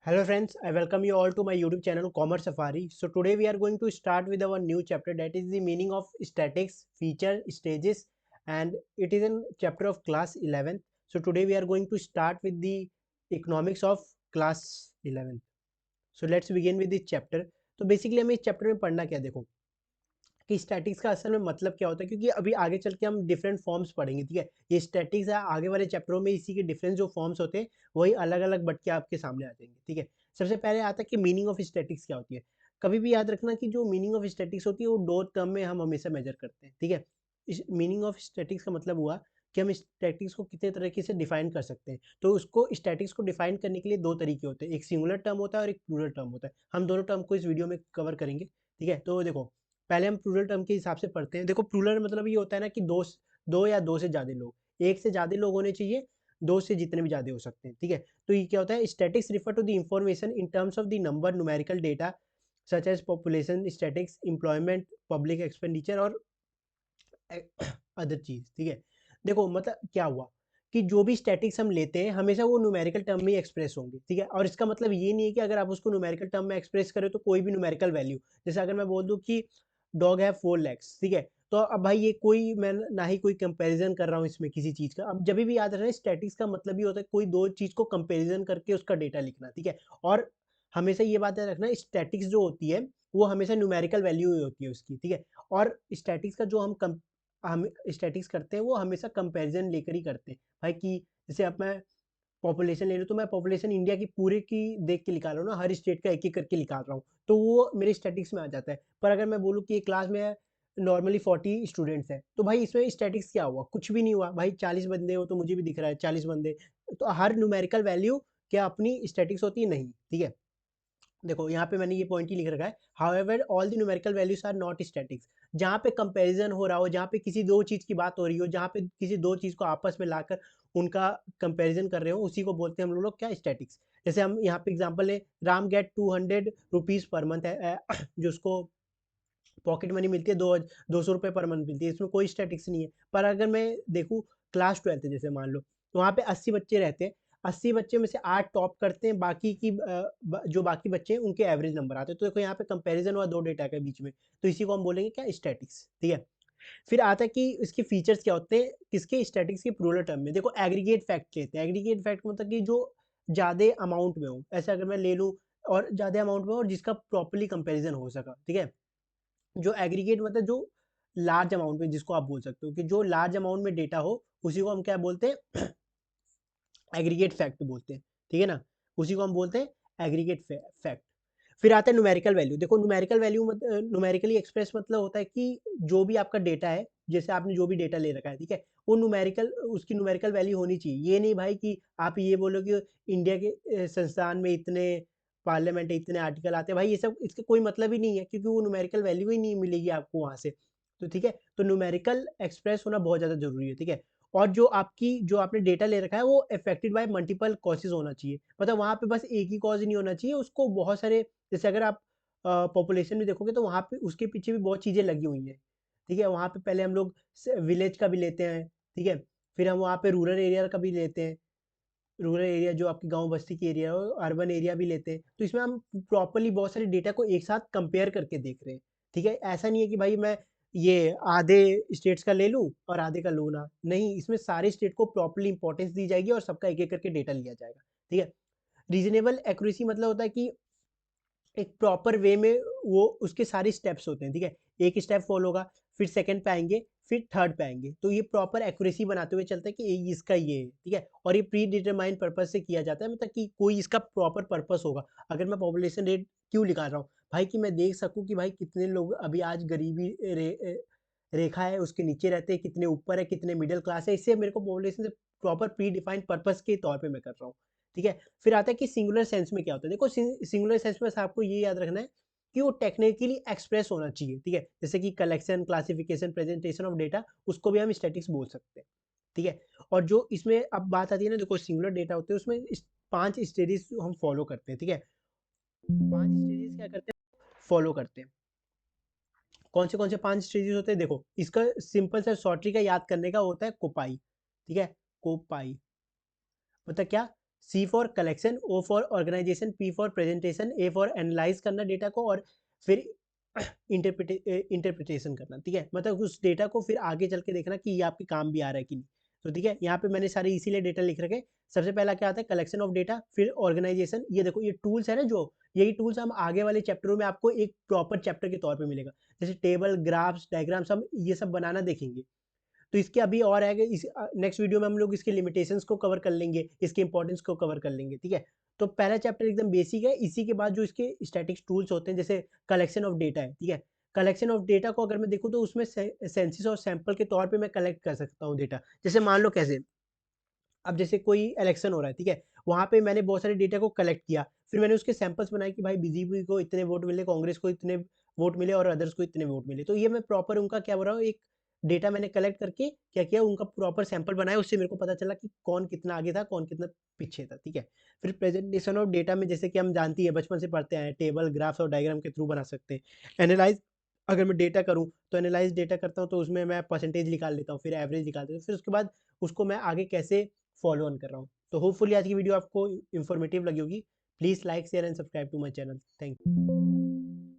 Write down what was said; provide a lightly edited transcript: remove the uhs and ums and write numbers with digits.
Hello friends, I welcome you all to my YouTube channel Commerce Safari. So today we are going to start with our new chapter, that is the meaning of statics, feature, stages, and it is a chapter of class 11th. So today we are going to start with the economics of class 11th. So let's begin with this chapter. तो basically हमें इस chapter में पढ़ना क्या, देखो कि statics का असल में मतलब क्या होता है, क्योंकि अभी आगे चल के हम डिफरेंट फॉर्म्स पढ़ेंगे। ठीक है, ये स्टैटिक्स है, आगे वाले चैप्टरों में इसी के डिफरेंट जो फॉर्म्स होते हैं वही अलग अलग बट के आपके सामने आ जाएंगे। ठीक है, सबसे पहले आता है कि मीनिंग ऑफ स्टैटिक्स क्या होती है। कभी भी याद रखना कि जो मीनिंग ऑफ स्टैटिक्स होती है वो दो टर्म में हम हमेशा मेजर करते हैं। ठीक है, इस मीनिंग ऑफ स्टैटिक्स का मतलब हुआ कि हम स्टैटिक्स को कितने तरीके से डिफाइन कर सकते हैं। तो उसको स्टैटिक्स को डिफाइन करने के लिए दो तरीके होते हैं, एक सिंगुलर टर्म होता है और एक प्लूरल टर्म होता है। हम दोनों टर्म को इस वीडियो में कवर करेंगे। ठीक है, तो देखो पहले हम प्लूरल टर्म के हिसाब से पढ़ते हैं। देखो प्लूरल मतलब ये होता है ना कि दो या दो से ज़्यादा लोग, एक से ज़्यादा लोग होने चाहिए, दो से जितने भी ज़्यादा हो सकते हैं। ठीक है, तो ये क्या होता है, statistics refer to the information in terms of the number numerical data such as population statistics employment public expenditure और अदर चीज़। ठीक है, देखो मतलब क्या हुआ कि जो भी स्टैटिक्स हम लेते हैं हमेशा वो न्यूमेरिकल टर्म में ही एक्सप्रेस होंगे। ठीक है, और इसका मतलब ये नहीं है कि अगर आप उसको न्यूमेरिकल टर्म में एक्सप्रेस करें तो कोई भी न्यूमेरिकल वैल्यू, जैसे अगर मैं बोल दूं कि डॉग है 4 legs। ठीक है, तो अब भाई ये कोई मैं ना ही कोई कंपैरिजन कर रहा हूँ इसमें किसी चीज़ का। अब जब भी याद रखना स्टैटिक्स का मतलब ये होता है कोई दो चीज़ को कंपैरिजन करके उसका डेटा लिखना। ठीक है, और हमेशा ये बात याद रखना स्टैटिक्स जो होती है वो हमेशा न्यूमेरिकल वैल्यू ही होती है उसकी। ठीक है, और स्टैटिक्स का जो हम स्टैटिक्स करते हैं वो हमेशा कंपैरिजन लेकर ही करते हैं भाई। कि जैसे अब मैं पॉपुलेशन ले लूँ तो मैं पॉपुलेशन इंडिया की पूरे की देख के निकाल रहा हूँ ना, हर स्टेट का एक एक करके निकाल रहा हूँ, तो वो मेरे स्टैटिक्स में आ जाता है। पर अगर मैं बोलूँ कि एक क्लास में नॉर्मली 40 स्टूडेंट्स हैं तो भाई इसमें स्टैटिक्स क्या हुआ, कुछ भी नहीं हुआ भाई। 40 बंदे हो तो मुझे भी दिख रहा है 40 बंदे, तो हर न्यूमेरिकल वैल्यू क्या अपनी स्टैटिक्स होती है? नहीं। ठीक है, देखो यहाँ पे मैंने ये पॉइंट ही लिख रखा है, however all the numerical values are not statistics. जहाँ पे कंपैरिजन हो रहा हो, जहाँ पे किसी दो चीज़ की बात हो रही हो, जहाँ पे किसी दो चीज़ को आपस में लाकर उनका कंपैरिजन कर रहे हो, उसी को बोलते हैं हम लोग क्या, स्टैटिक्स। जैसे हम यहाँ पे एग्जांपल है, Ram get 200 rupees per month है, जो उसको पॉकेट मनी मिलती है, 200 रुपये पर मंथ मिलती है, इसमें कोई स्टैटिक्स नहीं है। पर अगर मैं देखूँ क्लास 12th है जैसे मान लो, तो वहाँ पे 80 बच्चे रहते हैं, 80 बच्चे में से 8 टॉप करते हैं, बाकी की जो बाकी बच्चे हैं उनके एवरेज नंबर आते हैं। तो देखो यहाँ पे कंपैरिजन हुआ दो डेटा के बीच में, तो इसी को हम बोलेंगे क्या, स्टैटिक्स। ठीक है, फिर आता है कि इसके फीचर्स क्या होते हैं किसके, स्टैटिक्स के प्लूरल टर्म में। देखो एग्रीगेट फैक्ट लेते हैं, एग्रीगेट फैक्ट मतलब कि जो ज़्यादा अमाउंट में हो, ऐसे अगर मैं ले लूँ और ज़्यादा अमाउंट में हो और जिसका प्रॉपरली कंपैरिजन हो सका। ठीक है, जो एग्रीगेट मतलब जो लार्ज अमाउंट में, जिसको आप बोल सकते हो कि जो लार्ज अमाउंट में डेटा हो उसी को हम क्या बोलते हैं, एग्रीगेट फैक्ट बोलते हैं। ठीक है ना, उसी को हम बोलते हैं एग्रीगेट फैक्ट। फिर आता है न्यूमेरिकल वैल्यू। देखो न्यूमेरिकल वैल्यू न्यूमेरिकली एक्सप्रेस मतलब होता है कि जो भी आपका डेटा है, जैसे आपने जो भी डेटा ले रखा है, ठीक है, वो न्यूमेरिकल, उसकी न्यूमेरिकल वैल्यू होनी चाहिए। ये नहीं भाई कि आप ये बोलो कि इंडिया के संस्थान में इतने, पार्लियामेंट इतने आर्टिकल आते हैं, भाई ये सब इसका कोई मतलब ही नहीं है, क्योंकि वो न्यूमेरिकल वैल्यू ही नहीं मिलेगी आपको वहाँ से। तो ठीक है, तो न्यूमेरिकल एक्सप्रेस होना बहुत ज़्यादा जरूरी है। ठीक है, और जो आपकी, जो आपने डेटा ले रखा है वो अफेक्टेड बाय मल्टीपल कॉजेज होना चाहिए। मतलब वहाँ पे बस एक ही कॉज नहीं होना चाहिए, उसको बहुत सारे, जैसे अगर आप पॉपुलेशन में देखोगे तो वहाँ पे उसके पीछे भी बहुत चीज़ें लगी हुई हैं। ठीक है, वहाँ पे पहले हम लोग विलेज का भी लेते हैं। ठीक है, फिर हम वहाँ पे रूरल एरिया का भी लेते हैं, रूरल एरिया जो आपकी गांव बस्ती की एरिया हो, अर्बन एरिया भी लेते हैं। तो इसमें हम प्रॉपरली बहुत सारे डेटा को एक साथ कंपेयर करके देख रहे हैं। ठीक है, ऐसा नहीं है कि भाई मैं ये आधे स्टेट्स का ले लूँ और आधे का लूँ ना, नहीं, इसमें सारे स्टेट को प्रॉपरली इंपॉर्टेंस दी जाएगी और सबका एक एक करके डेटा लिया जाएगा। ठीक है, रीजनेबल एक्यूरेसी मतलब होता है कि एक प्रॉपर वे में वो उसके सारे स्टेप्स होते हैं। ठीक है, एक स्टेप फॉलो होगा, फिर सेकंड पे आएंगे, फिर थर्ड पे आएंगे, तो ये प्रॉपर एक्यूरेसी बनाते हुए चलता है कि इसका ये है। ठीक है, और ये प्री डिटरमाइंड पर्पज से किया जाता है, मतलब कि कोई इसका प्रॉपर पर्पस होगा। अगर मैं पॉपुलेशन रेट क्यों निकाल रहा हूँ भाई, कि मैं देख सकूं कि भाई कितने लोग अभी आज गरीबी रेखा है उसके नीचे रहते हैं, कितने ऊपर है, कितने मिडिल क्लास है, इससे मेरे को पॉपुलेशन से प्रॉपर प्री डिफाइंड पर्पस के तौर पे मैं कर रहा हूँ। ठीक है, फिर आता है कि सिंगुलर सेंस में क्या होता है। देखो सिंगुलर सेंस में आपको ये याद रखना है कि वो टेक्निकली एक्सप्रेस होना चाहिए। ठीक है, जैसे कि collection, classification, presentation of data, उसको भी हम स्टैटिक्स बोल सकते हैं। ठीक है, और जो इसमें अब बात आती है ना, देखो सिंगुलर डेटा होते हैं उसमें 5 स्टेजेस हम फॉलो करते हैं। ठीक है, 5 स्टेजेस क्या करते हैं, फॉलो करते हैं। कौन से 5 स्टेजेस होते हैं, देखो इसका सिंपल सा शॉर्ट ट्रिक है याद करने का, होता है कोपाई। ठीक है, कोपाई मतलब क्या, C for collection, O for organisation, P for presentation, A for analyse करना डेटा को, और फिर इंटरप्रिटेशन करना। ठीक है, मतलब उस डेटा को फिर आगे चल के देखना कि ये आपके काम भी आ रहा है कि नहीं। तो ठीक है, यहाँ पे मैंने सारे इसीलिए डेटा लिख रखे। सबसे पहला क्या आता है, कलेक्शन ऑफ डेटा, फिर ऑर्गेनाइजेशन। ये देखो ये टूल्स है ना, जो यही टूल्स हम आगे वाले चैप्टरों में आपको एक प्रॉपर चैप्टर के तौर पे मिलेगा, जैसे टेबल, ग्राफ्स, डायग्राम्स, हम ये सब बनाना देखेंगे। तो इसके अभी और है कि इस नेक्स्ट वीडियो में हम लोग इसके लिमिटेशंस को कवर कर लेंगे, इसके इंपॉर्टेंस को कवर कर लेंगे। ठीक है, तो पहला चैप्टर एकदम बेसिक है। इसी के बाद जो इसके स्टैटिक्स टूल्स होते हैं, जैसे कलेक्शन ऑफ डेटा है। ठीक है, कलेक्शन ऑफ डेटा को अगर मैं देखूँ तो उसमें सेंसिस और सैंपल के तौर पे मैं कलेक्ट कर सकता हूँ डेटा। जैसे मान लो कैसे, अब जैसे कोई इलेक्शन हो रहा है, ठीक है, वहाँ पे मैंने बहुत सारे डेटा को कलेक्ट किया, फिर मैंने उसके सैंपल्स बनाए कि भाई बीजेपी को इतने वोट मिले, कांग्रेस को इतने वोट मिले और अदर्स को इतने वोट मिले। तो ये मैं प्रॉपर उनका क्या बोल रहा हूँ, एक डेटा मैंने कलेक्ट करके क्या किया, उनका प्रॉपर सैंपल बनाया, उससे मेरे को पता चला कि कौन कितना आगे था, कौन कितना पीछे था। ठीक है, फिर प्रेजेंटेशन ऑफ डेटा में जैसे कि हम जानती है, बचपन से पढ़ते हैं, टेबल, ग्राफ्स और डायग्राम के थ्रू बना सकते हैं। एनालाइज, अगर मैं डेटा करूँ तो एनालाइज डेटा करता हूँ, तो उसमें मैं परसेंटेज निकाल लेता हूँ, फिर एवरेज निकाल देता हूँ, फिर उसके बाद उसको मैं आगे कैसे फॉलो ऑन कर रहा हूँ। तो होपफुली आज की वीडियो आपको इन्फॉर्मेटिव लगी होगी। Please like, share and subscribe to my channel. Thank you.